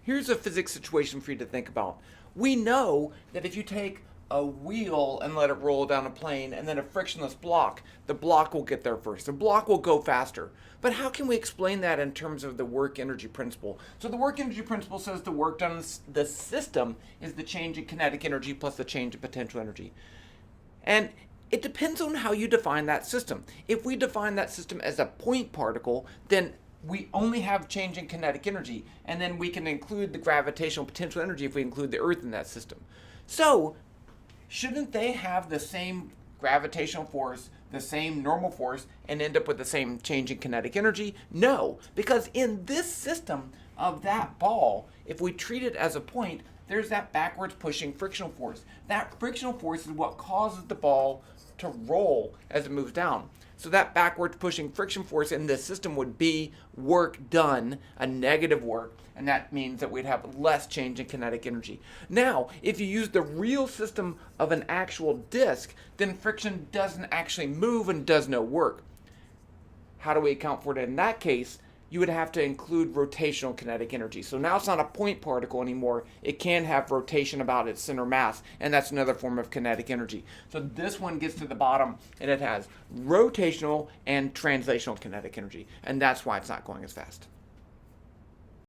Here's a physics situation for you to think about. We know that if you take a wheel and let it roll down a plane and then a frictionless block, the block will get there first. The block will go faster. But how can we explain that in terms of the work energy principle? So the work energy principle says the work done in the system is the change in kinetic energy plus the change in potential energy. And it depends on how you define that system. If we define that system as a point particle, then we only have change in kinetic energy, and then we can include the gravitational potential energy if we include the Earth in that system. So, shouldn't they have the same gravitational force, the same normal force, and end up with the same change in kinetic energy? No, because in this system of that ball, if we treat it as a point, there's that backwards pushing frictional force. That frictional force is what causes the ball to roll as it moves down. So that backwards pushing friction force in this system would be work done, a negative work, and that means that we'd have less change in kinetic energy. Now, if you use the real system of an actual disk, then friction doesn't actually move and does no work. How do we account for it in that case? You would have to include rotational kinetic energy. So now it's not a point particle anymore. It can have rotation about its center mass, and that's another form of kinetic energy. So this one gets to the bottom, and it has rotational and translational kinetic energy, and that's why it's not going as fast.